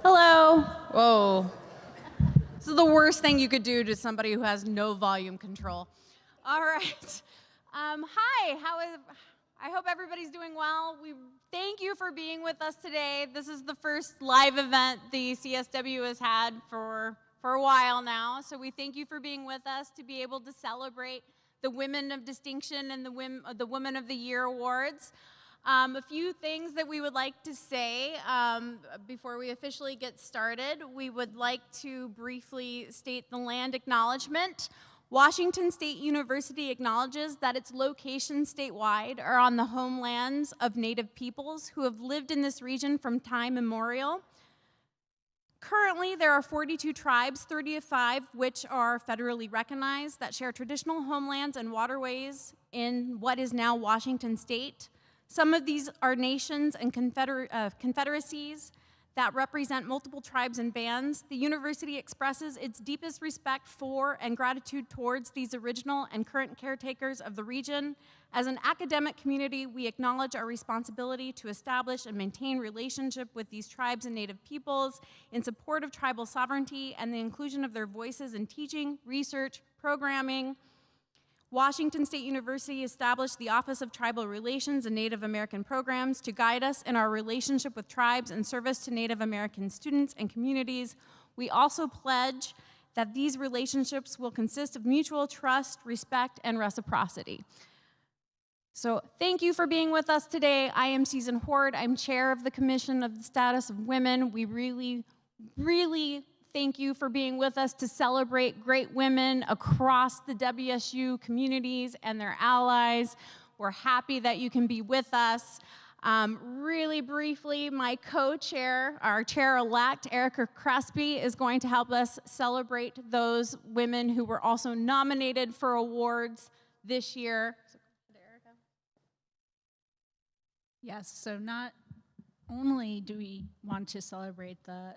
Hello. Whoa. This is the worst thing you could do to somebody who has no volume control. All right. Hi. I hope everybody's doing well. We thank you for being with us today. This is the first live event the CSW has had for a while now. So we thank you for being with us to be able to celebrate the Women of Distinction and the Women of the Year awards. A few things that we would like to say before we officially get started. We would like to briefly state the land acknowledgement. Washington State University acknowledges that its locations statewide are on the homelands of Native peoples who have lived in this region from time immemorial. Currently, there are 42 tribes, 35 which are federally recognized, that share traditional homelands and waterways in what is now Washington State. Some of these are nations and confederacies that represent multiple tribes and bands. The university expresses its deepest respect for and gratitude towards these original and current caretakers of the region. As an academic community, we acknowledge our responsibility to establish and maintain relationship with these tribes and Native peoples in support of tribal sovereignty and the inclusion of their voices in teaching, research, programming. Washington State University established the Office of Tribal Relations and Native American Programs to guide us in our relationship with tribes and service to Native American students and communities. We also pledge that these relationships will consist of mutual trust, respect, and reciprocity. So thank you for being with us today. I am Susan Horde. I'm chair of the Commission of the Status of Women. We really thank you for being with us to celebrate great women across the WSU communities and their allies. We're happy that you can be with us. Really briefly, my co-chair, our chair-elect, Erica Crespi, is going to help us celebrate those women who were also nominated for awards this year. Yes, so not only do we want to celebrate the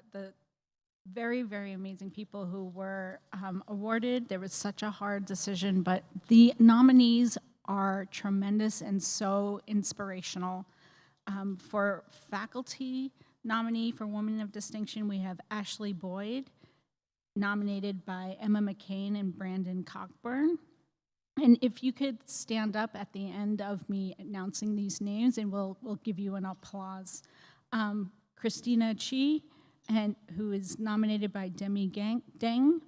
very, very amazing people who were awarded. There was such a hard decision, but the nominees are tremendous and so inspirational. For faculty nominee for Women of Distinction, we have Ashley Boyd, nominated by Emma McCain and Brandon Cockburn. And if you could stand up at the end of me announcing these names, and we'll give you an applause. Christina Chi, who is nominated by Demi Deng.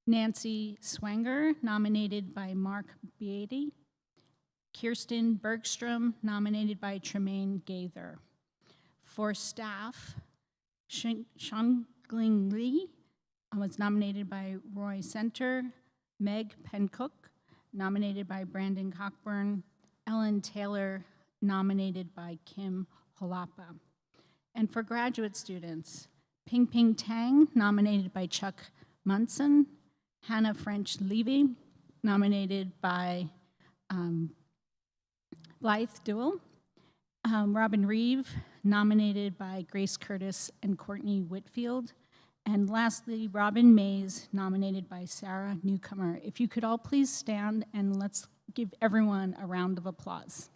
Nancy Swanger, nominated by Mark Beatty. Kirsten Bergstrom, nominated by Tremaine Gaither. For staff, Shangling Li was nominated by Roy Center. Meg Pencook, nominated by Brandon Cockburn. Ellen Taylor, nominated by Kim Holapa. And for graduate students, Ping Ping Tang, nominated by Chuck Munson. Hannah French Levy, nominated by Blythe Duell. Robin Reeve, nominated by Grace Curtis and Courtney Whitfield. And lastly, Robin Mays, nominated by Sarah Newcomer. If you could all please stand and let's give everyone a round of applause.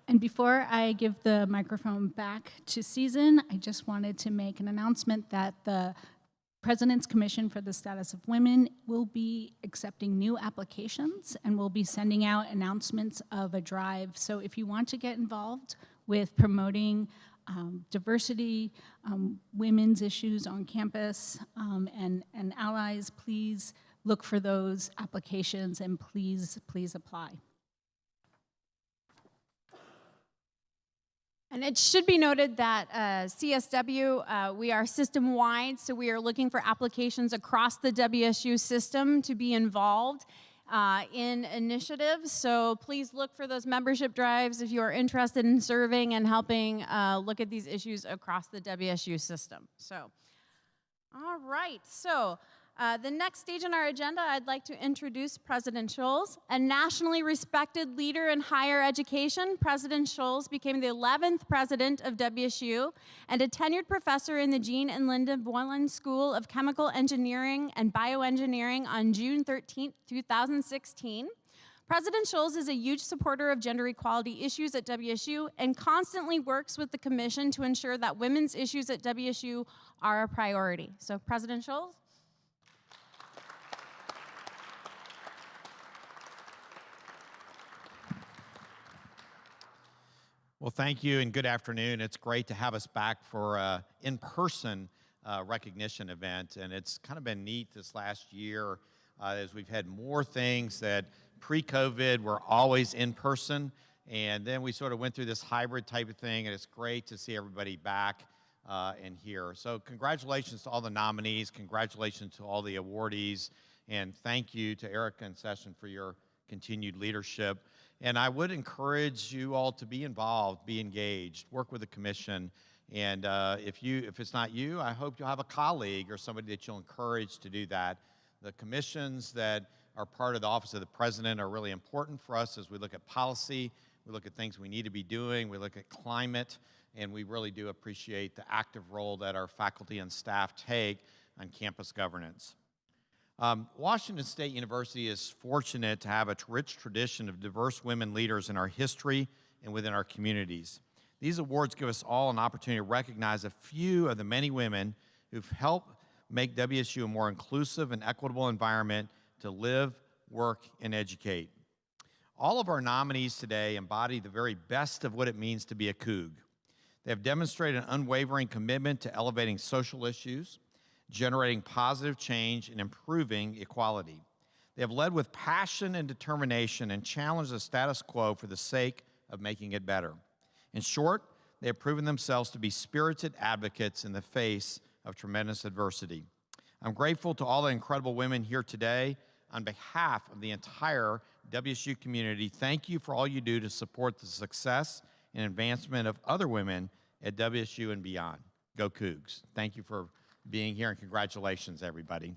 And before I give the microphone back to Susan, I just wanted to make an announcement that the President's Commission for the Status of Women will be accepting new applications and will be sending out announcements of a drive. So if you want to get involved with promoting diversity, women's issues on campus, and allies, please look for those applications and please apply. And it should be noted that CSW, we are system-wide, so we are looking for applications across the WSU system to be involved in initiatives. So please look for those membership drives if you are interested in serving and helping look at these issues across the WSU system. So, all right. So the next stage on our agenda, I'd like to introduce President Scholes, a nationally respected leader in higher education. President Scholes became the 11th president of WSU and a tenured professor in the Jean and Linda Boylan School of Chemical Engineering and Bioengineering on June 13, 2016. President Scholes is a huge supporter of gender equality issues at WSU and constantly works with the commission to ensure that women's issues at WSU are a priority. So, President Scholes. Well, thank you and good afternoon. It's great to have us back for an in-person recognition event, and it's kind of been neat this last year as we've had more things that pre-COVID were always in person, and then we sort of went through this hybrid type of thing, and it's great to see everybody back and here. So congratulations to all the nominees, congratulations to all the awardees, and thank you to Erica and Session for your continued leadership. And I would encourage you all to be involved, be engaged, work with the commission. And if it's not you, I hope you'll have a colleague or somebody that you'll encourage to do that. The commissions that are part of the Office of the President are really important for us as we look at policy, we look at things we need to be doing, we look at climate, and we really do appreciate the active role that our faculty and staff take on campus governance. Washington State University is fortunate to have a rich tradition of diverse women leaders in our history and within our communities. These awards give us all an opportunity to recognize a few of the many women who've helped make WSU a more inclusive and equitable environment to live, work, and educate. All of our nominees today embody the very best of what it means to be a Coug. They have demonstrated an unwavering commitment to elevating social issues, generating positive change and improving equality. They have led with passion and determination and challenged the status quo for the sake of making it better. In short, they have proven themselves to be spirited advocates in the face of tremendous adversity. I'm grateful to all the incredible women here today. On behalf of the entire WSU community, thank you for all you do to support the success and advancement of other women at WSU and beyond. Go Cougs. Thank you for being here, and congratulations, everybody.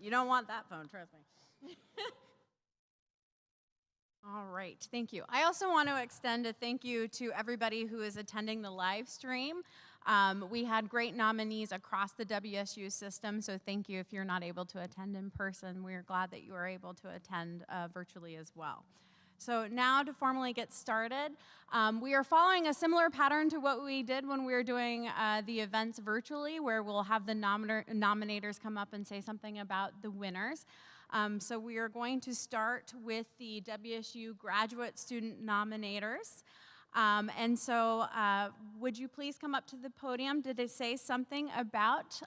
You don't want that phone, trust me. All right, thank you. I also want to extend a thank you to everybody who is attending the live stream. We had great nominees across the WSU system, so thank you if you're not able to attend in person. We're glad that you are able to attend virtually as well. So now to formally get started, we are following a similar pattern to what we did when we were doing the events virtually, where we'll have the nominators come up and say something about the winners. So we are going to start with the WSU graduate student nominators. And so would you please come up to the podium to say something about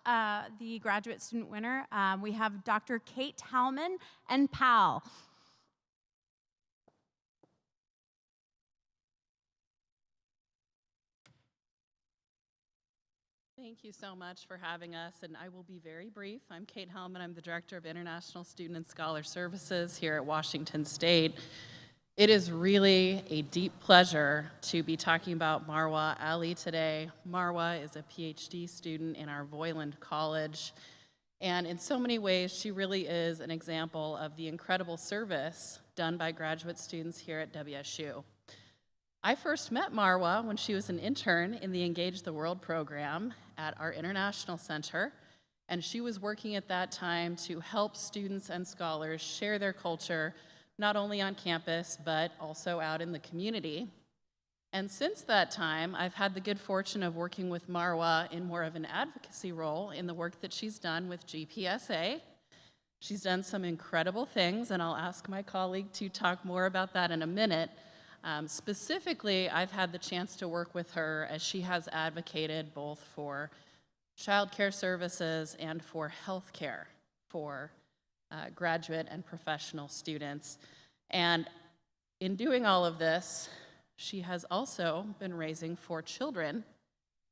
the graduate student winner? We have Dr. Kate Hellman and Pal. Thank you so much for having us, and I will be very brief. I'm Kate Hellman. I'm the Director of International Student and Scholar Services here at Washington State. It is really a deep pleasure to be talking about Marwa Ali today. Marwa is a PhD student in our Voiland College, and in so many ways, she really is an example of the incredible service done by graduate students here at WSU. I first met Marwa when she was an intern in the Engage the World program at our International Center, and she was working at that time to help students and scholars share their culture, not only on campus, but also out in the community. And since that time, I've had the good fortune of working with Marwa in more of an advocacy role in the work that she's done with GPSA. She's done some incredible things, and I'll ask my colleague to talk more about that in a minute. Specifically, I've had the chance to work with her as she has advocated both for child care services and for health care for graduate and professional students. And in doing all of this, she has also been raising 4 children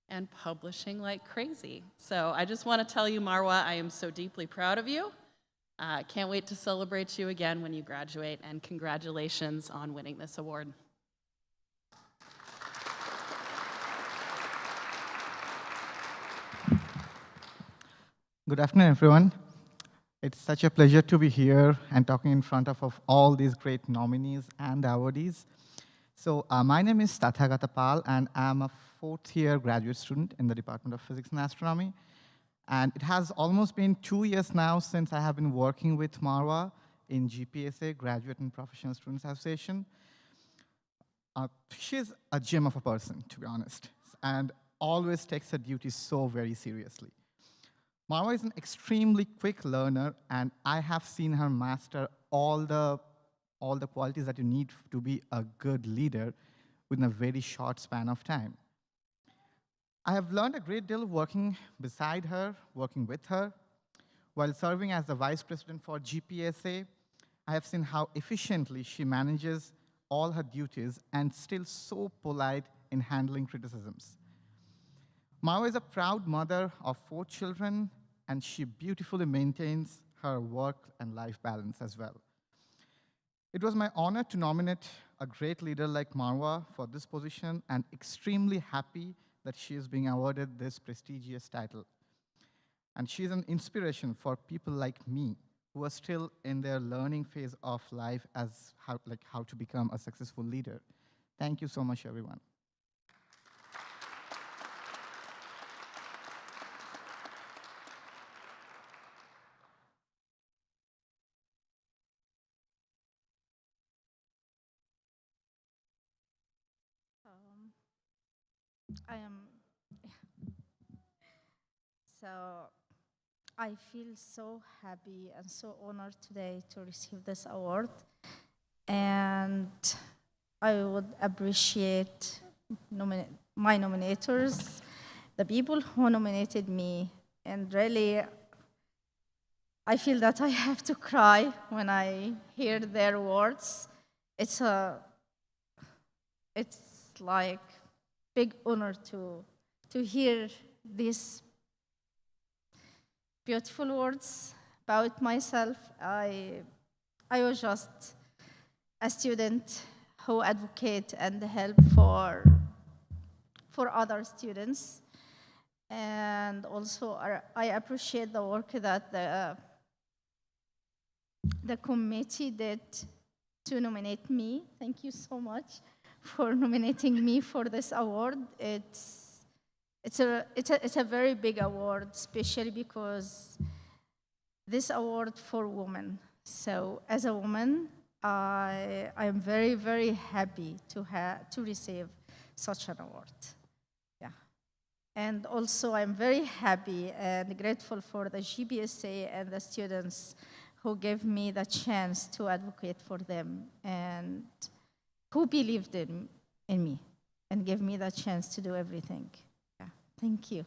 and publishing like crazy. So I just want to tell you, Marwa, I am so deeply proud of you. Can't wait to celebrate you again when you graduate, and congratulations on winning this award. Good afternoon, everyone. It's such a pleasure to be here and talking in front of all these great nominees and awardees. So my name is Tathagata Pal, and I'm a 4th-year graduate student in the Department of Physics and Astronomy. And it has almost been 2 years now since I have been working with Marwa in GPSA, Graduate and Professional Students Association. She's a gem of a person, to be honest, and always takes her duties so very seriously. Marwa is an extremely quick learner, and I have seen her master all the qualities that you need to be a good leader within a very short span of time. I have learned a great deal working beside her, working with her. While serving as the Vice President for GPSA, I have seen how efficiently she manages all her duties and still so polite in handling criticisms. Marwa is a proud mother of 4 children, and she beautifully maintains her work and life balance as well. It was my honor to nominate a great leader like Marwa for this position, and extremely happy that she is being awarded this prestigious title. And she's an inspiration for people like me who are still in their learning phase of life as how to become a successful leader. Thank you so much, everyone. I am so I feel so happy and so honored today to receive this award, and I would appreciate my nominators, the people who nominated me, and really I feel that I have to cry when I hear their words. It's like big honor to hear these beautiful words about myself. I was just a student who advocate and help for other students, and also I appreciate the work that the committee did to nominate me. Thank you so much for nominating me for this award. It's a very big award, especially because this award for women. So as a woman, I am very, very happy to receive such an award. Yeah. And also I'm very happy and grateful for the GBSA and the students who gave me the chance to advocate for them, and who believed in me and gave me the chance to do everything. Yeah. Thank you.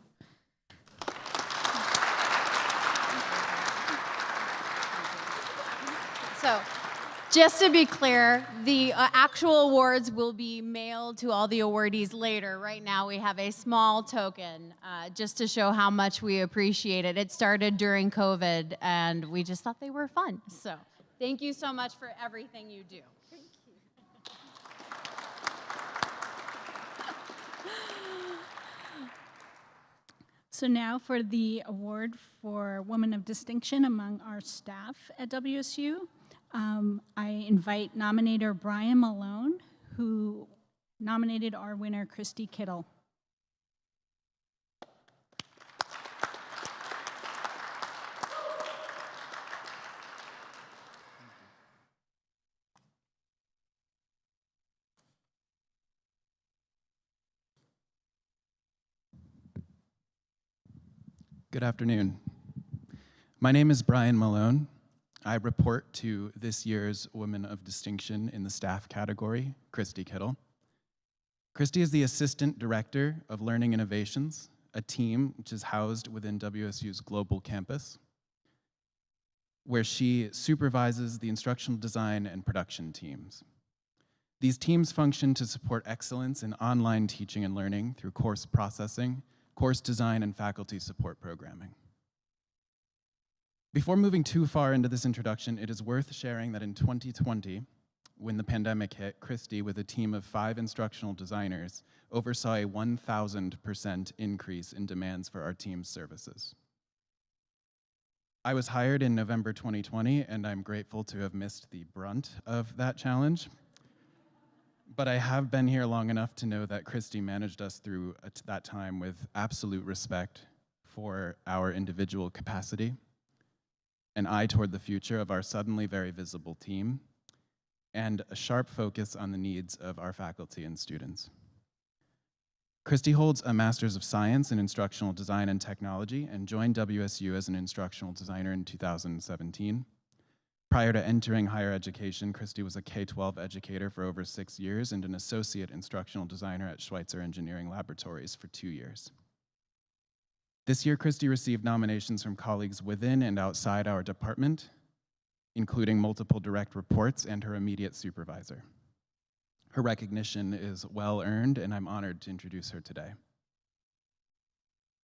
Just to be clear, the actual awards will be mailed to all the awardees later. Right now, we have a small token just to show how much we appreciate it. It started during COVID, and we just thought they were fun. So thank you so much for everything you do. Thank you. So now for the award for Woman of Distinction among our staff at WSU. I invite nominator Brian Malone, who nominated our winner, Christy Kittle. Good afternoon. My name is Brian Malone. I report to this year's Women of Distinction in the staff category, Christy Kittle. Christy is the Assistant Director of Learning Innovations, a team which is housed within WSU's global campus, where she supervises the instructional design and production teams. These teams function to support excellence in online teaching and learning through course processing, course design, and faculty support programming. Before moving too far into this introduction, it is worth sharing that in 2020, when the pandemic hit, Christy, with a team of 5 instructional designers, oversaw a 1,000% increase in demands for our team's services. I was hired in November 2020, and I'm grateful to have missed the brunt of that challenge. But I have been here long enough to know that Christy managed us through that time with absolute respect for our individual capacity, an eye toward the future of our suddenly very visible team, and a sharp focus on the needs of our faculty and students. Christy holds a Master's of Science in Instructional Design and Technology and joined WSU as an instructional designer in 2017. Prior to entering higher education, Christy was a K-12 educator for over 6 years and an associate instructional designer at Schweitzer Engineering Laboratories for 2 years. This year, Christy received nominations from colleagues within and outside our department, including multiple direct reports and her immediate supervisor. Her recognition is well earned, and I'm honored to introduce her today.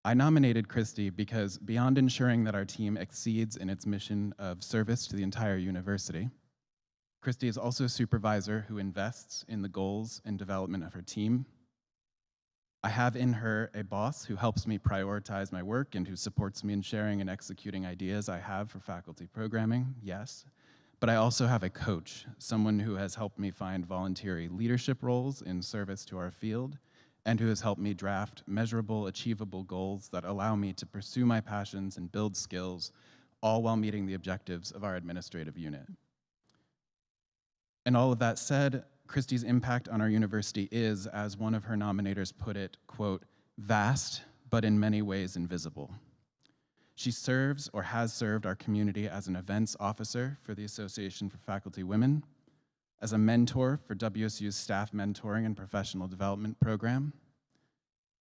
I nominated Christy because beyond ensuring that our team exceeds in its mission of service to the entire university, Christy is also a supervisor who invests in the goals and development of her team. I have in her a boss who helps me prioritize my work and who supports me in sharing and executing ideas I have for faculty programming, yes. But I also have a coach, someone who has helped me find voluntary leadership roles in service to our field, and who has helped me draft measurable, achievable goals that allow me to pursue my passions and build skills, all while meeting the objectives of our administrative unit. And all of that said, Christy's impact on our university is, as one of her nominators put it, quote, vast, but in many ways invisible. She serves or has served our community as an events officer for the Association for Faculty Women, as a mentor for WSU's staff mentoring and professional development program,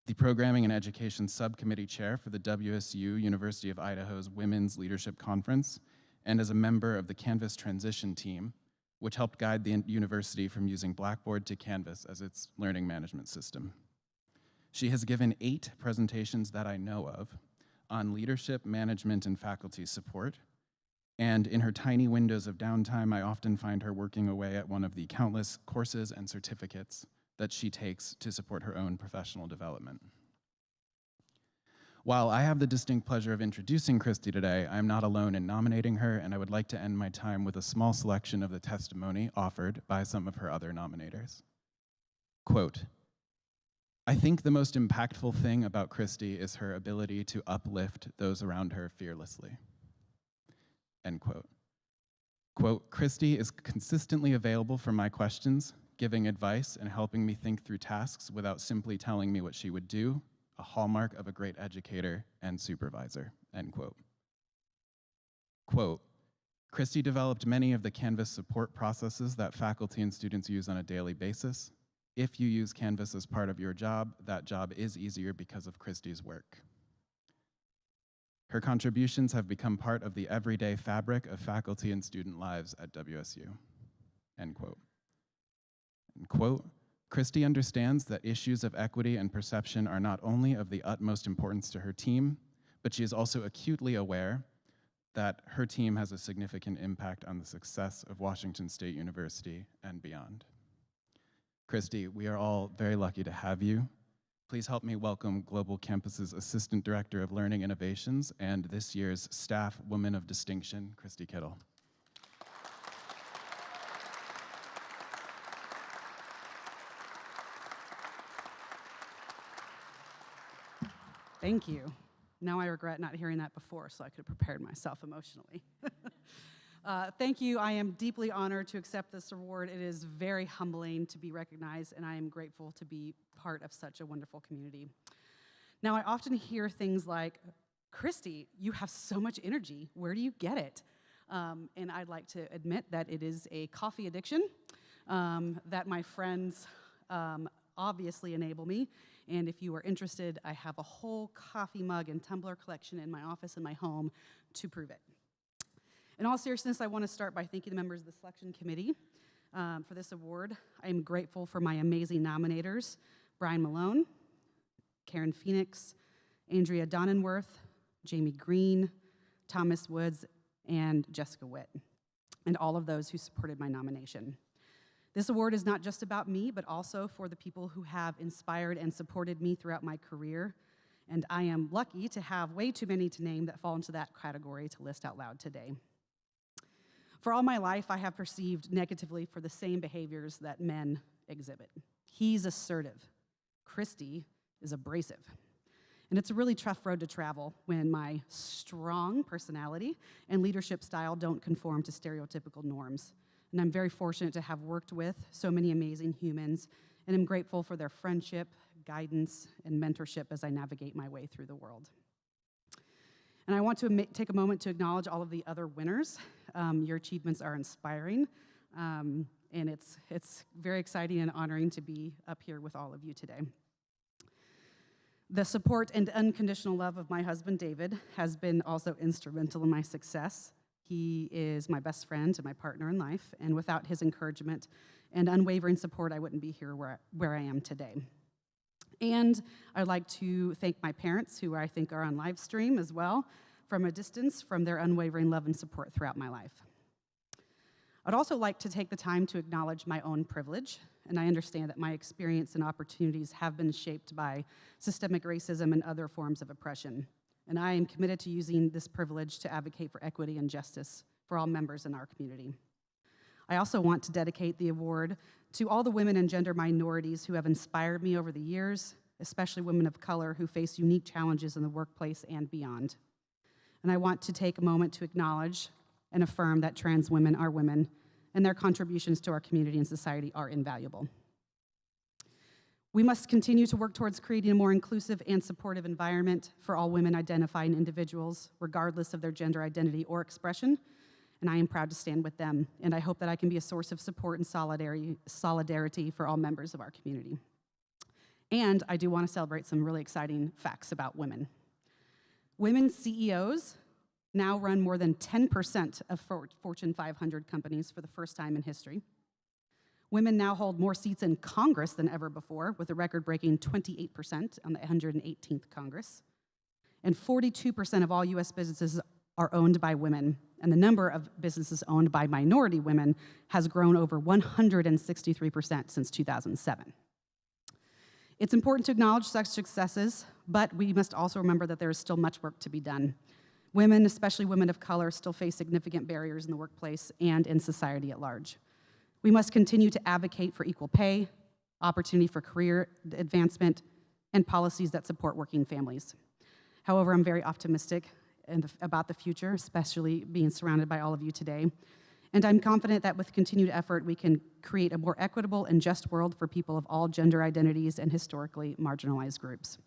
the Programming and Education Subcommittee Chair for the WSU University of Idaho's Women's Leadership Conference, and as a member of the Canvas Transition Team, which helped guide the university from using Blackboard to Canvas as its learning management system. She has given 8 presentations that I know of on leadership, management, and faculty support. And in her tiny windows of downtime, I often find her working away at one of the countless courses and certificates that she takes to support her own professional development. While I have the distinct pleasure of introducing Christy today, I am not alone in nominating her, and I would like to end my time with a small selection of the testimony offered by some of her other nominators. Quote, I think the most impactful thing about Christy is her ability to uplift those around her fearlessly. End quote. Quote, Christy is consistently available for my questions, giving advice and helping me think through tasks without simply telling me what she would do, a hallmark of a great educator and supervisor, end quote. Quote, Christy developed many of the Canvas support processes that faculty and students use on a daily basis. If you use Canvas as part of your job, that job is easier because of Christy's work. Her contributions have become part of the everyday fabric of faculty and student lives at WSU. end quote. And quote, Christy understands that issues of equity and perception are not only of the utmost importance to her team, but she is also acutely aware that her team has a significant impact on the success of Washington State University and beyond. Christy, we are all very lucky to have you. Please help me welcome Global Campus's Assistant Director of Learning Innovations and this year's Staff Woman of Distinction, Christy Kittle. Thank you. Now I regret not hearing that before, so I could have prepared myself emotionally. Thank you. I am deeply honored to accept this award. It is very humbling to be recognized, and I am grateful to be part of such a wonderful community. Now, I often hear things like, Christy, you have so much energy. Where do you get it? And I'd like to admit that it is a coffee addiction, that my friends obviously enable me. And if you are interested, I have a whole coffee mug and tumbler collection in my office and my home to prove it. In all seriousness, I want to start by thanking the members of the selection committee for this award. I am grateful for my amazing nominators, Brian Malone, Karen Phoenix, Andrea Donenworth, Jamie Green, Thomas Woods, and Jessica Witt, and all of those who supported my nomination. This award is not just about me, but also for the people who have inspired and supported me throughout my career, and I am lucky to have way too many to name that fall into that category to list out loud today. For all my life, I have perceived negatively for the same behaviors that men exhibit. He's assertive. Christy is abrasive. And it's a really tough road to travel when my strong personality and leadership style don't conform to stereotypical norms. And I'm very fortunate to have worked with so many amazing humans, and I'm grateful for their friendship, guidance, and mentorship as I navigate my way through the world. And I want to take a moment to acknowledge all of the other winners. Your achievements are inspiring, and it's very exciting and honoring to be up here with all of you today. The support and unconditional love of my husband, David, has been also instrumental in my success. He is my best friend and my partner in life, and without his encouragement and unwavering support, I wouldn't be here where I am today. And I'd like to thank my parents, who I think are on live stream as well, from a distance, from their unwavering love and support throughout my life. I'd also like to take the time to acknowledge my own privilege, and I understand that my experience and opportunities have been shaped by systemic racism and other forms of oppression. And I am committed to using this privilege to advocate for equity and justice for all members in our community. I also want to dedicate the award to all the women and gender minorities who have inspired me over the years, especially women of color who face unique challenges in the workplace and beyond. And I want to take a moment to acknowledge and affirm that trans women are women, and their contributions to our community and society are invaluable. We must continue to work towards creating a more inclusive and supportive environment for all women identifying individuals, regardless of their gender identity or expression, and I am proud to stand with them, and I hope that I can be a source of support and solidarity for all members of our community. And I do want to celebrate some really exciting facts about women. Women CEOs now run more than 10% of Fortune 500 companies for the first time in history. Women now hold more seats in Congress than ever before, with a record-breaking 28% on the 118th Congress. And 42% of all US businesses are owned by women, and the number of businesses owned by minority women has grown over 163% since 2007. It's important to acknowledge such successes, but we must also remember that there is still much work to be done. Women, especially women of color, still face significant barriers in the workplace and in society at large. We must continue to advocate for equal pay, opportunity for career advancement, and policies that support working families. However, I'm very optimistic about the future, especially being surrounded by all of you today. And I'm confident that with continued effort, we can create a more equitable and just world for people of all gender identities and historically marginalized groups.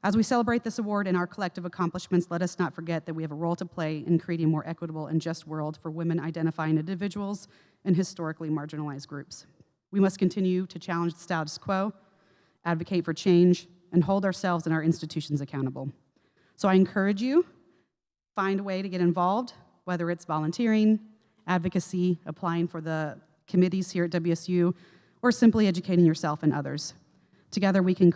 As we celebrate this award and our collective accomplishments, let us not forget that we have a role to play in creating a more equitable and just world for women identifying individuals and historically marginalized groups. We must continue to challenge the status quo, advocate for change, and hold ourselves and our institutions accountable. So I encourage you, find a way to get involved, whether it's volunteering, advocacy, applying for the committees here at WSU, or simply educating yourself and others. Together we can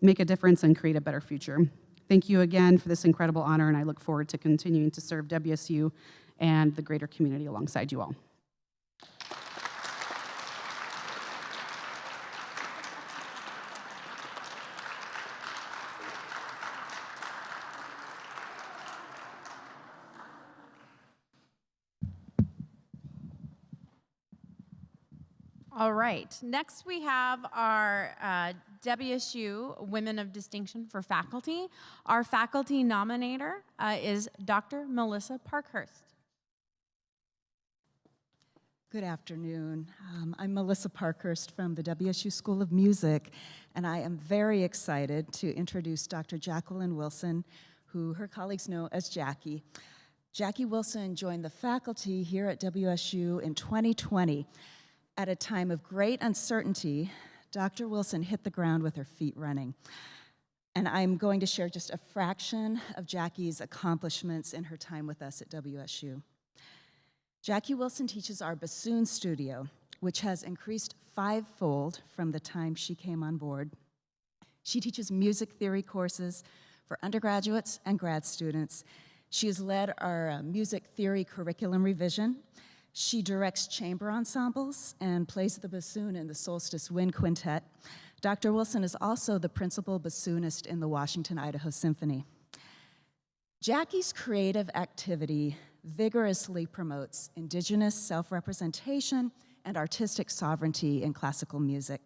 make a difference and create a better future. Thank you again for this incredible honor, and I look forward to continuing to serve WSU and the greater community alongside you all. All right, next we have our WSU Women of Distinction for Faculty. Our faculty nominator is Dr. Melissa Parkhurst. Good afternoon. I'm Melissa Parkhurst from the WSU School of Music, and I am very excited to introduce Dr. Jacqueline Wilson, who her colleagues know as Jackie. Jackie Wilson joined the faculty here at WSU in 2020. At a time of great uncertainty, Dr. Wilson hit the ground with her feet running. And I'm going to share just a fraction of Jackie's accomplishments in her time with us at WSU. Jackie Wilson teaches our bassoon studio, which has increased fivefold from the time she came on board. She teaches music theory courses for undergraduates and grad students. She has led our music theory curriculum revision. She directs chamber ensembles and plays the bassoon in the Solstice Wind Quintet. Dr. Wilson is also the principal bassoonist in the Washington, Idaho Symphony. Jackie's creative activity vigorously promotes Indigenous self-representation and artistic sovereignty in classical music.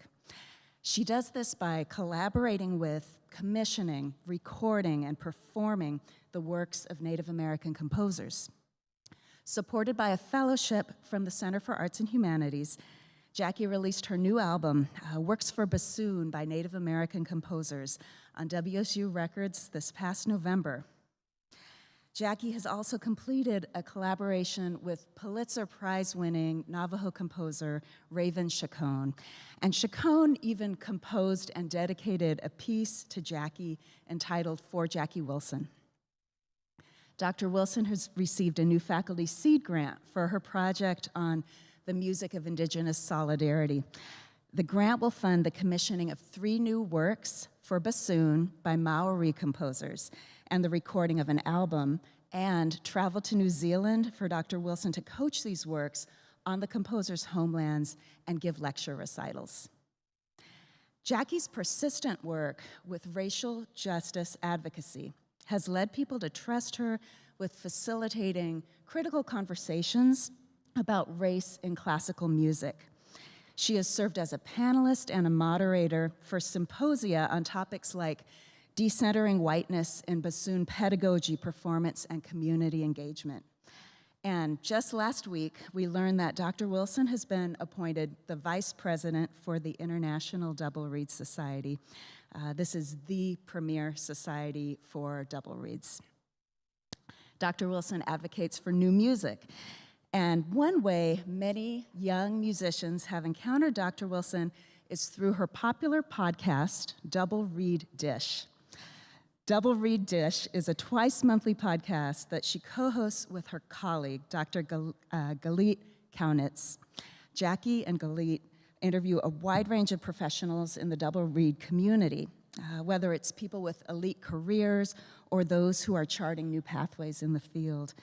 She does this by collaborating with, commissioning, recording, and performing the works of Native American composers. Supported by a fellowship from the Center for Arts and Humanities, Jackie released her new album, Works for Bassoon by Native American Composers, on WSU Records this past November. Jackie has also completed a collaboration with Pulitzer Prize-winning Navajo composer Raven Chacon. And Chacon even composed and dedicated a piece to Jackie entitled For Jackie Wilson. Dr. Wilson has received a new faculty seed grant for her project on the music of Indigenous solidarity. The grant will fund the commissioning of 3 new works for bassoon by Maori composers and the recording of an album, and travel to New Zealand for Dr. Wilson to coach these works on the composers' homelands and give lecture recitals. Jackie's persistent work with racial justice advocacy has led people to trust her with facilitating critical conversations about race in classical music. She has served as a panelist and a moderator for symposia on topics like decentering whiteness in bassoon pedagogy, performance, and community engagement. And just last week, we learned that Dr. Wilson has been appointed the vice president for the International Double Reed Society. This is the premier society for double reeds. Dr. Wilson advocates for new music. And one way many young musicians have encountered Dr. Wilson is through her popular podcast, Double Reed Dish. Double Reed Dish is a twice-monthly podcast that she co-hosts with her colleague, Dr. Galit Kaunitz. Jackie and Galit interview a wide range of professionals in the double reed community, whether it's people with elite careers or those who are charting new pathways in the field.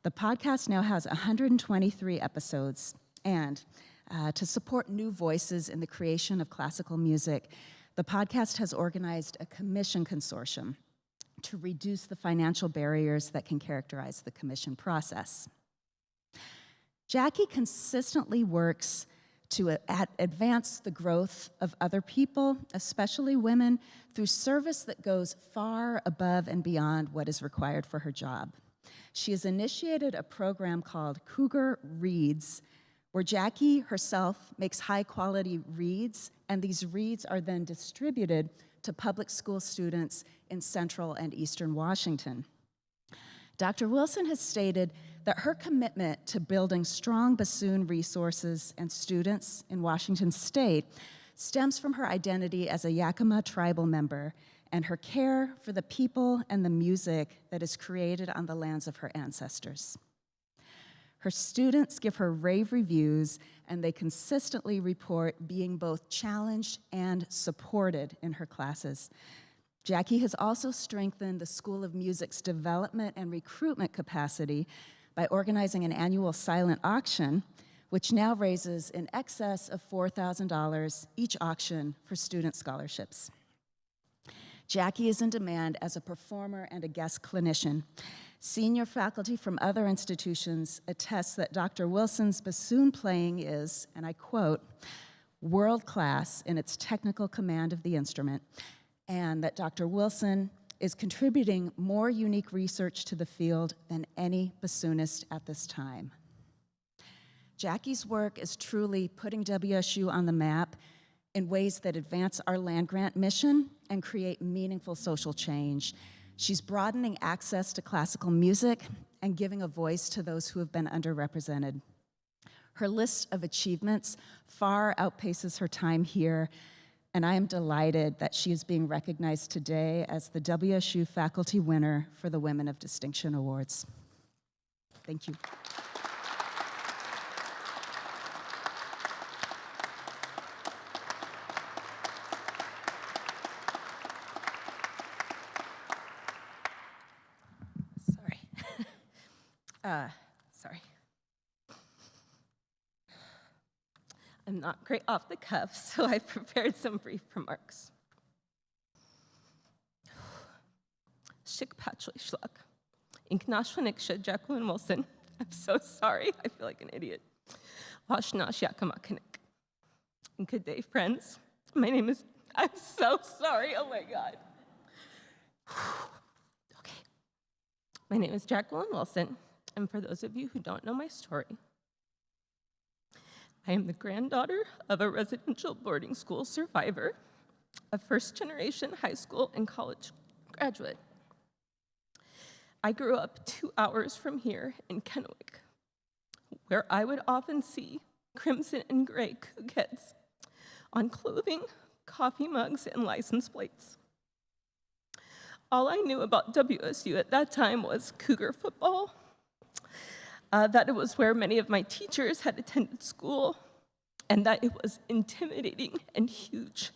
The podcast now has 123 episodes, and to support new voices in the creation of classical music, the podcast has organized a commission consortium to reduce the financial barriers that can characterize the commission process. Jackie consistently works to advance the growth of other people, especially women, through service that goes far above and beyond what is required for her job. She has initiated a program called Cougar Reads, where Jackie herself makes high-quality reeds, and these reeds are then distributed to public school students in Central and Eastern Washington. Dr. Wilson has stated that her commitment to building strong bassoon resources and students in Washington State stems from her identity as a Yakima tribal member and her care for the people and the music that is created on the lands of her ancestors. Her students give her rave reviews, and they consistently report being both challenged and supported in her classes. Jackie has also strengthened the School of Music's development and recruitment capacity by organizing an annual silent auction, which now raises in excess of $4,000 each auction for student scholarships. Jackie is in demand as a performer and a guest clinician. Senior faculty from other institutions attest that Dr. Wilson's bassoon playing is, and I quote, world-class in its technical command of the instrument, and that Dr. Wilson is contributing more unique research to the field than any bassoonist at this time. Jackie's work is truly putting WSU on the map in ways that advance our land-grant mission and create meaningful social change. She's broadening access to classical music and giving a voice to those who have been underrepresented. Her list of achievements far outpaces her time here, and I am delighted that she is being recognized today as the WSU faculty winner for the Women of Distinction Awards. Thank you. Sorry. I'm not great off the cuff, so I prepared some brief remarks. Shik Patchley Schluck. Inknashwanik Jacqueline Wilson. I'm so sorry. I feel like an idiot. Washnash Yakamakinik. And good day, friends. My name is, I'm so sorry. Oh my God. Okay. My name is Jacqueline Wilson. And for those of you who don't know my story, I am the granddaughter of a residential boarding school survivor, a first-generation high school and college graduate. I grew up 2 hours from here in Kennewick, where I would often see crimson and gray Cougs on clothing, coffee mugs, and license plates. All I knew about WSU at that time was Cougar football, that it was where many of my teachers had attended school, and that it was intimidating and huge.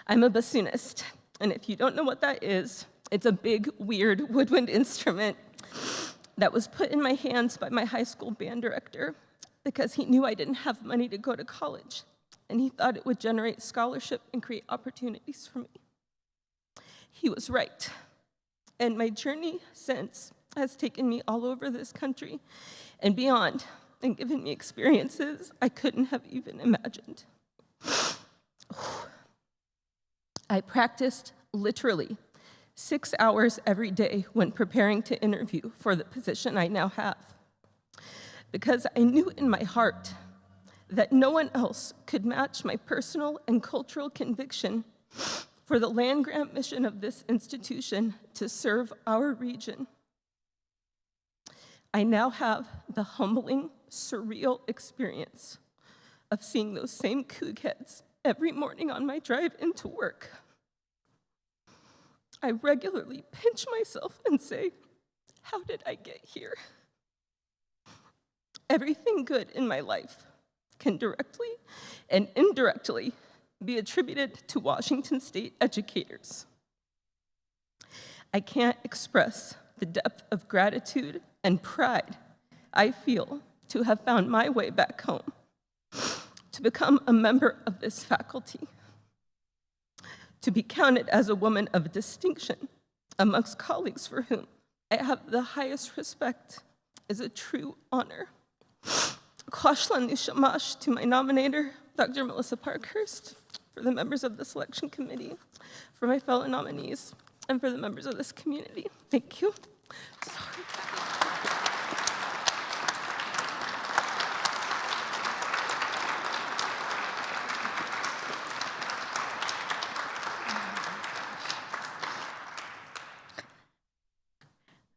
I'm a bassoonist, and if you don't know what that is, it's a big, weird woodwind instrument that was put in my hands by my high school band director because he knew I didn't have money to go to college, and he thought it would generate scholarship and create opportunities for me. He was right, and my journey since has taken me all over this country and beyond, and given me experiences I couldn't have even imagined. I practiced literally 6 hours every day when preparing to interview for the position I now have, because I knew in my heart that no one else could match my personal and cultural conviction for the land-grant mission of this institution to serve our region. I now have the humbling, surreal experience of seeing those same Cougheads every morning on my drive into work. I regularly pinch myself and say, how did I get here? Everything good in my life can directly and indirectly be attributed to Washington State educators. I can't express the depth of gratitude and pride I feel to have found my way back home, to become a member of this faculty, to be counted as a woman of distinction amongst colleagues for whom I have the highest respect is a true honor. Kwashlan Nishamash to my nominator, Dr. Melissa Parkhurst, for the members of the selection committee, for my fellow nominees, and for the members of this community. Thank you. Sorry.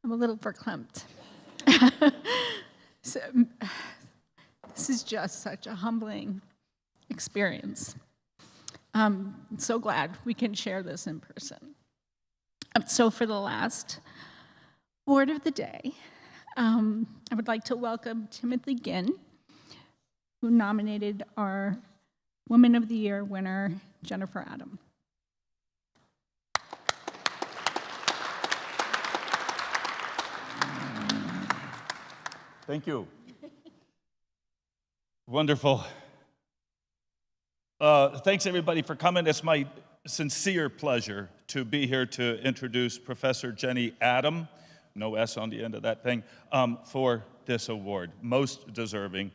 I'm a little verklempt. So, this is just such a humbling experience. I'm so glad we can share this in person. So for the last word of the day, I would like to welcome Timothy Ginn, who nominated our Woman of the Year winner, Jennifer Adam. Thank you. Wonderful. Thanks everybody for coming. It's my sincere pleasure to be here to introduce Professor Jenny Adam, no S on the end of that thing, for this award. Most deserving.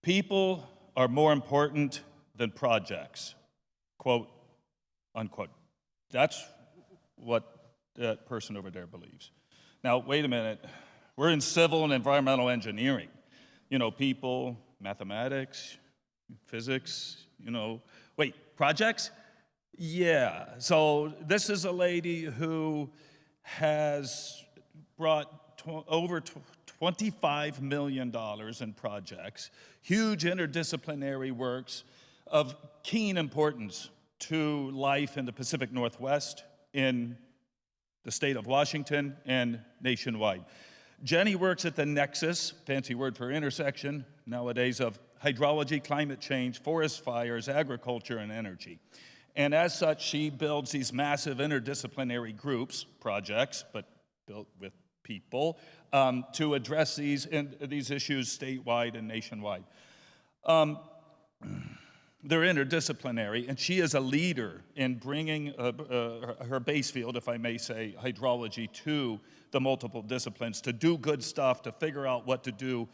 People are more important than projects, quote, unquote. That's what that person over there believes. Now, wait a minute. We're in civil and environmental engineering. You know, people, mathematics, physics, you know. Wait, projects? Yeah. So this is a lady who has brought over $25 million in projects, huge interdisciplinary works of keen importance to life in the Pacific Northwest, in the state of Washington, and nationwide. Jenny works at the nexus, fancy word for intersection nowadays, of hydrology, climate change, forest fires, agriculture, and energy. And as such, she builds these massive interdisciplinary groups, projects, but built with people, to address these issues statewide and nationwide. They're interdisciplinary, and she is a leader in bringing her base field, if I may say, hydrology, to the multiple disciplines, to do good stuff, to figure out what to do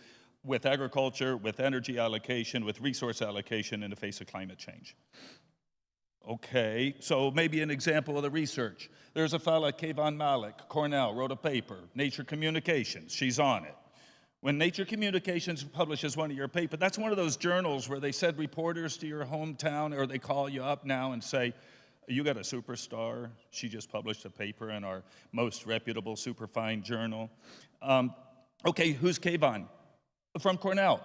with agriculture, with energy allocation, with resource allocation in the face of climate change. Okay, so maybe an example of the research. There's a fellow, Kayvon Malik, Cornell, wrote a paper, Nature Communications, she's on it. When Nature Communications publishes one of your papers, that's one of those journals where they send reporters to your hometown, or they call you up now and say, you got a superstar. She just published a paper in our most reputable superfine journal. Okay, who's Kayvon? From Cornell,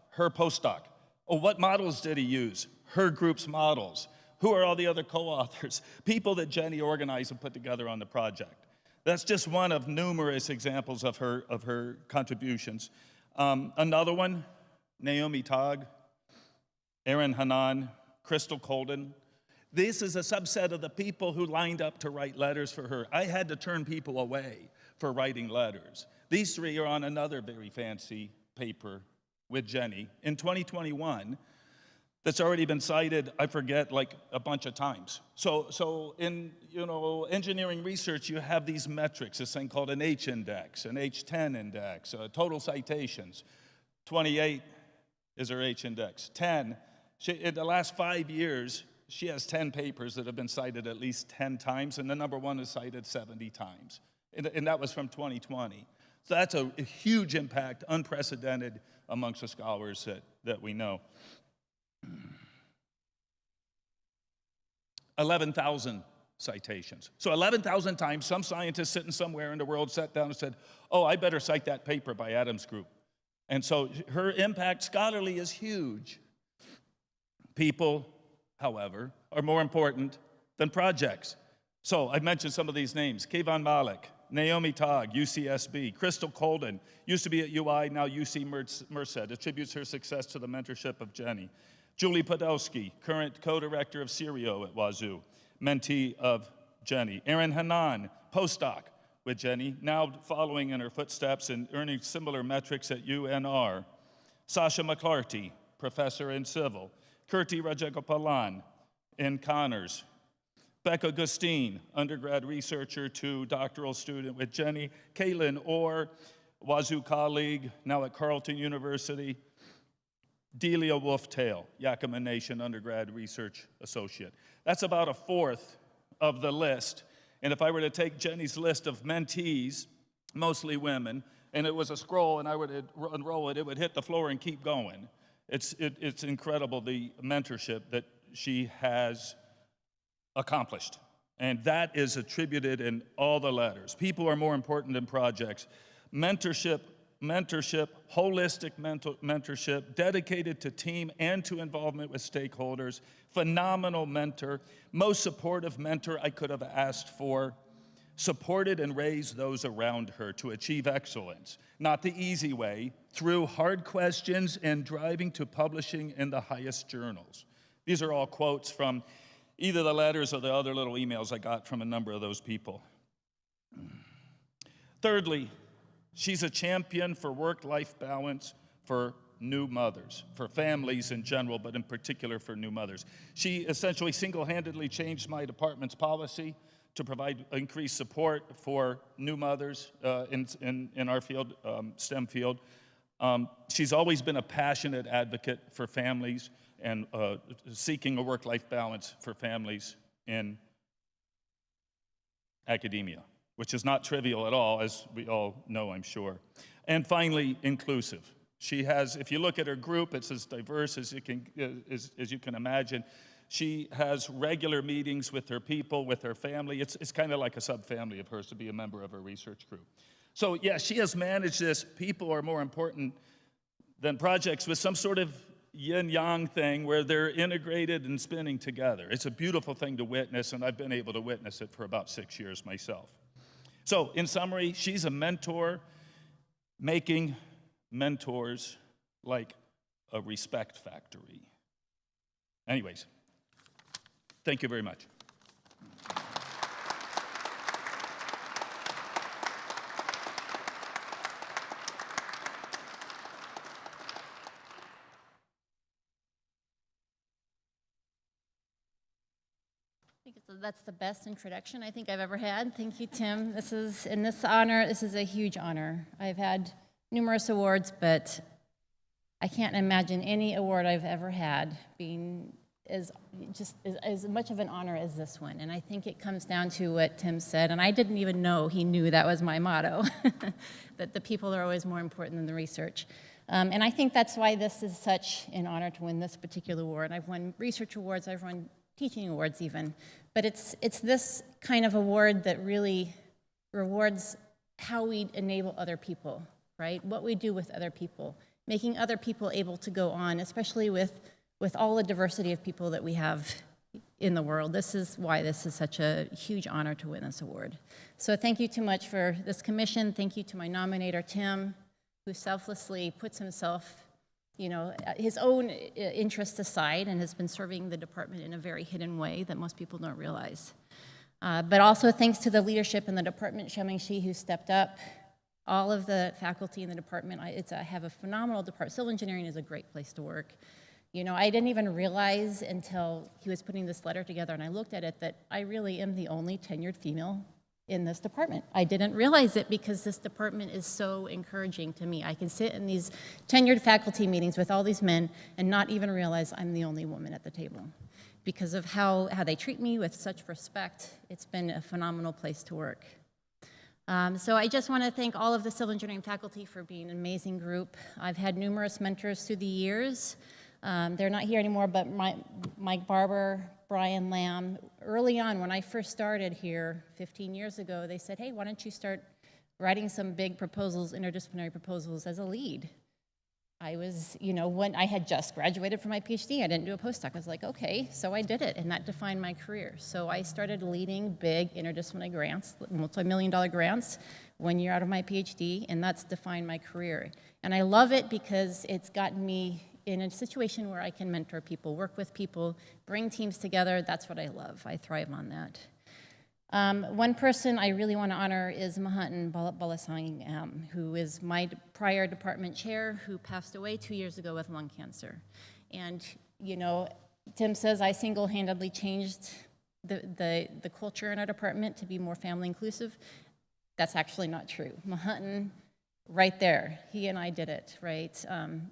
her postdoc. Oh, what models did he use? Her group's models. Who are all the other co-authors? People that Jenny organized and put together on the project. That's just one of numerous examples of her contributions. Another one, Naomi Togg, Erin Hanan, Crystal Colden. This is a subset of the people who lined up to write letters for her. I had to turn people away for writing letters. These three are on another very fancy paper with Jenny in 2021 that's already been cited, I forget, like a bunch of times. So in engineering research, you have these metrics, this thing called an H index, an H10 index, total citations. 28 is her H index. 10, in the last 5 years, she has 10 papers that have been cited at least 10 times, and the number one is cited 70 times. And that was from 2020. So that's a huge impact, unprecedented amongst the scholars that we know. 11,000 citations. So 11,000 times, some scientist sitting somewhere in the world sat down and said, oh, I better cite that paper by Adam's group. And so her impact scholarly is huge. People, however, are more important than projects. So I mentioned some of these names. Kayvon Malik, Naomi Togg, UCSB, Crystal Colden, used to be at UI, now UC Merced, attributes her success to the mentorship of Jenny. Julie Podolsky, current co-director of Cerio at WSU, mentee of Jenny. Erin Hanan, postdoc with Jenny, now following in her footsteps and earning similar metrics at UNR. Sasha McClarty, professor in civil. Kirti Rajagopalan in Connors. Becca Gustine, undergrad researcher to doctoral student with Jenny. Caitlin Orr, WSU colleague, now at Carleton University. Delia Wolftail, Yakima Nation undergrad research associate. That's about a fourth of the list. And if I were to take Jenny's list of mentees, mostly women, and it was a scroll and I were to unroll it, it would hit the floor and keep going. It's incredible, the mentorship that she has accomplished. And that is attributed in all the letters. People are more important than projects. Mentorship, holistic mentorship, dedicated to team and to involvement with stakeholders, phenomenal mentor, most supportive mentor I could have asked for, supported and raised those around her to achieve excellence, not the easy way, through hard questions and driving to publishing in the highest journals. These are all quotes from either the letters or the other little emails I got from a number of those people. Thirdly, she's a champion for work-life balance for new mothers, for families in general, but in particular for new mothers. She essentially single-handedly changed my department's policy to provide increased support for new mothers in our field, STEM field. She's always been a passionate advocate for families and seeking a work-life balance for families in academia, which is not trivial at all, as we all know, I'm sure. And finally, inclusive. She has, if you look at her group, it's as diverse as you can imagine. She has regular meetings with her people, with her family. It's kind of like a sub-family of hers to be a member of her research group. So yeah, she has managed this. People are more important than projects with some sort of yin-yang thing where they're integrated and spinning together. It's a beautiful thing to witness, and I've been able to witness it for about 6 years myself. So in summary, she's a mentor making mentors like a respect factory. Anyways, thank you very much. That's the best introduction I think I've ever had. Thank you, Tim. This is a huge honor. I've had numerous awards, but I can't imagine any award I've ever had being as much of an honor as this one. And I think it comes down to what Tim said, and I didn't even know he knew that was my motto, that the people are always more important than the research. And I think that's why this is such an honor to win this particular award. I've won research awards, I've won teaching awards even, but it's this kind of award that really rewards how we enable other people, right? What we do with other people, making other people able to go on, especially with all the diversity of people that we have in the world. This is why this is such a huge honor to win this award. So thank you too much for this commission. Thank you to my nominator, Tim, who selflessly puts himself, his own interests aside and has been serving the department in a very hidden way that most people don't realize. But also thanks to the leadership in the department, Xiaoming who stepped up, all of the faculty in the department. I have a phenomenal department. Civil engineering is a great place to work. I didn't even realize until he was putting this letter together and I looked at it that I really am the only tenured female in this department. I didn't realize it because this department is so encouraging to me. I can sit in these tenured faculty meetings with all these men and not even realize I'm the only woman at the table because of how they treat me with such respect. It's been a phenomenal place to work. So I just want to thank all of the civil engineering faculty for being an amazing group. I've had numerous mentors through the years. They're not here anymore, but Mike Barber, Brian Lamb. Early on, when I first started here 15 years ago, they said, hey, why don't you start writing some big proposals, interdisciplinary proposals as a lead? I was, when I had just graduated from my PhD, I didn't do a postdoc. I was like, okay, so I did it, and that defined my career. So I started leading big interdisciplinary grants, multi-million-dollar grants, 1 year out of my PhD, and that's defined my career. And I love it because it's gotten me in a situation where I can mentor people, work with people, bring teams together. That's what I love. I thrive on that. One person I really want to honor is Mahantan Balasang, who is my prior department chair, who passed away 2 years ago with lung cancer. And, Tim says I single-handedly changed the culture in our department to be more family inclusive. That's actually not true. Mahantan, right there, he and I did it, right?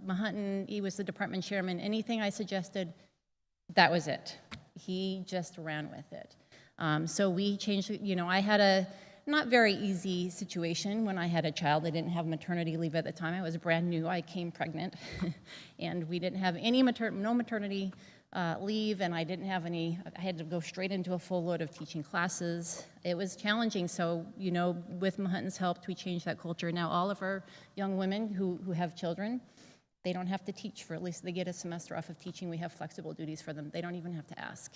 Mahantan, he was the department chairman. Anything I suggested, that was it. He just ran with it. So we changed, I had a not very easy situation when I had a child. I didn't have maternity leave at the time. I was brand new. I came pregnant, and we didn't have any no maternity leave, and I didn't have any. I had to go straight into a full load of teaching classes. It was challenging. So, with Mahantan's help, we changed that culture. Now, all of our young women who have children, they don't have to teach for at least they get a semester off of teaching. We have flexible duties for them. They don't even have to ask.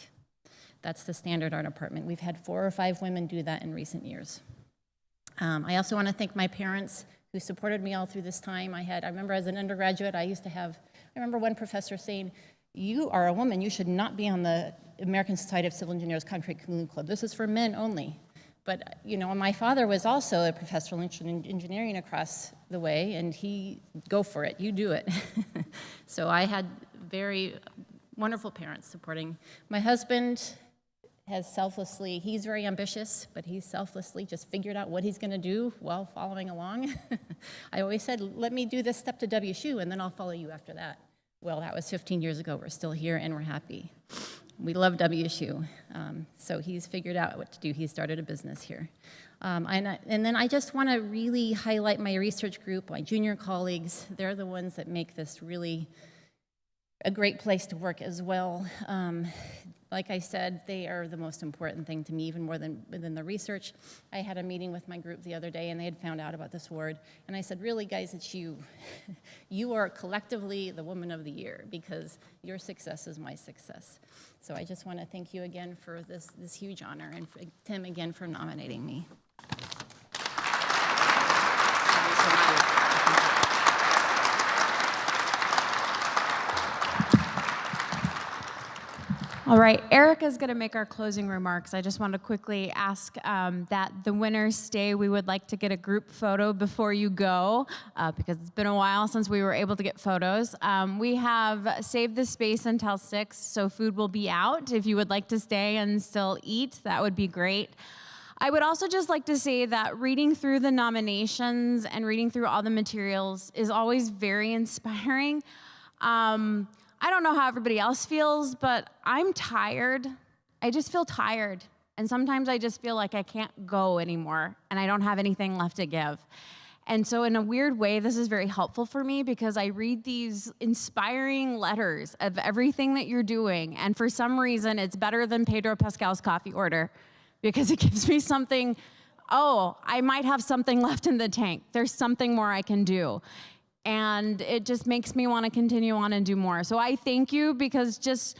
That's the standard art department. We've had 4 or 5 women do that in recent years. I also want to thank my parents who supported me all through this time. I remember as an undergraduate, I remember one professor saying, "You are a woman, you should not be on the American Society of Civil Engineers Concrete Canoe Club. This is for men only." But, you know, my father was also a professor of engineering across the way, and go for it, you do it. So I had very wonderful parents supporting. My husband he's very ambitious, but he's selflessly just figured out what he's going to do while following along. I always said, let me do this step to WSU, and then I'll follow you after that. Well, that was 15 years ago. We're still here, and we're happy. We love WSU. So he's figured out what to do. He started a business here. And then I just want to really highlight my research group, my junior colleagues. They're the ones that make this really a great place to work as well. Like I said, they are the most important thing to me, even more than the research. I had a meeting with my group the other day, and they had found out about this award. And I said, really, guys, it's you. You are collectively the Woman of the Year, because your success is my success. So I just want to thank you again for this huge honor, and Tim again for nominating me. All right, Erica's going to make our closing remarks. I just want to quickly ask that the winners stay. We would like to get a group photo before you go, because it's been a while since we were able to get photos. We have saved the space until 6, so food will be out. If you would like to stay and still eat, that would be great. I would also just like to say that reading through the nominations and reading through all the materials is always very inspiring. I don't know how everybody else feels, but I'm tired. I just feel tired. And sometimes I just feel like I can't go anymore and I don't have anything left to give. And so in a weird way, this is very helpful for me because I read these inspiring letters of everything that you're doing. And for some reason, it's better than Pedro Pascal's coffee order because it gives me something, oh, I might have something left in the tank. There's something more I can do. And it just makes me want to continue on and do more. So I thank you because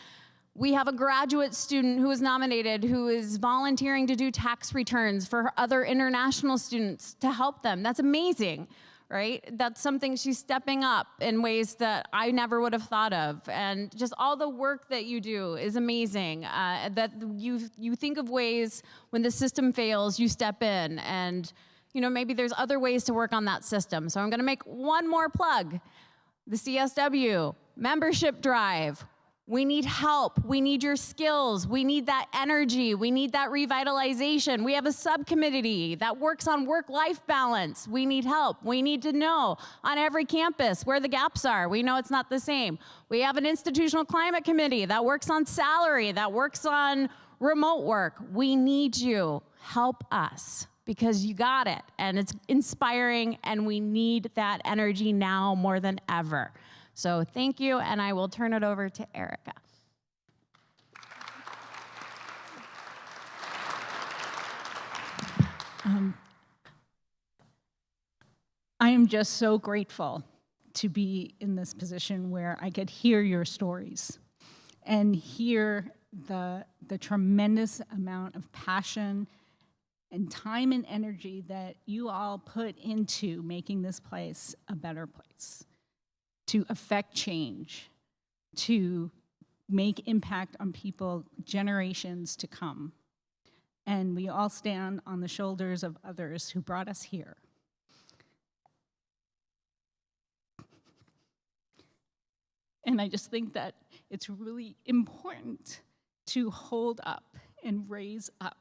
we have a graduate student who is nominated who is volunteering to do tax returns for other international students to help them. That's amazing, right? That's something she's stepping up in ways that I never would have thought of. And just all the work that you do is amazing. That you think of ways when the system fails, you step in, and you know, maybe there's other ways to work on that system. So I'm gonna make one more plug. The CSW membership drive. We need help, we need your skills, we need that energy, we need that revitalization. We have a subcommittee that works on work-life balance. We need help, we need to know on every campus where the gaps are. We know it's not the same. We have an institutional climate committee that works on salary, that works on remote work. We need you, help us. Because you got it, and it's inspiring, and we need that energy now more than ever. So thank you, and I will turn it over to Erica. I am just so grateful to be in this position where I could hear your stories and hear the tremendous amount of passion and time and energy that you all put into making this place a better place, to affect change, to make impact on people generations to come. And we all stand on the shoulders of others who brought us here. And I just think that it's really important to hold up and raise up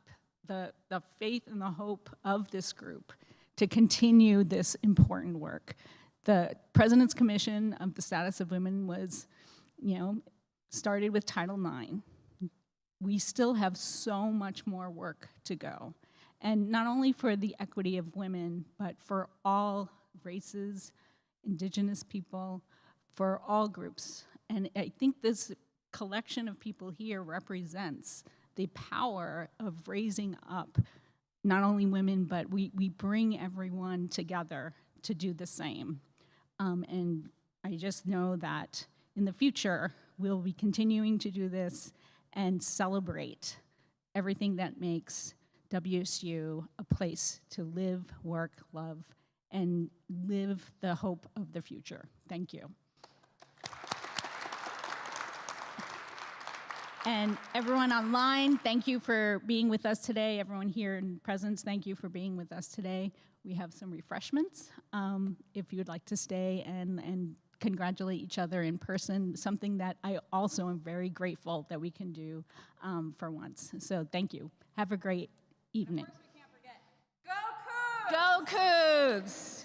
the faith and the hope of this group to continue this important work. The President's Commission of the Status of Women was, started with Title IX. We still have so much more work to go. And not only for the equity of women, but for all races, indigenous people, for all groups. And I think this collection of people here represents the power of raising up not only women, but we bring everyone together to do the same. And I just know that in the future, we'll be continuing to do this and celebrate everything that makes WSU a place to live, work, love, and live the hope of the future. Thank you. And everyone online, thank you for being with us today. Everyone here in presence, thank you for being with us today. We have some refreshments if you would like to stay and congratulate each other in person, something that I also am very grateful that we can do for once. So thank you. Have a great evening. Go Cougs!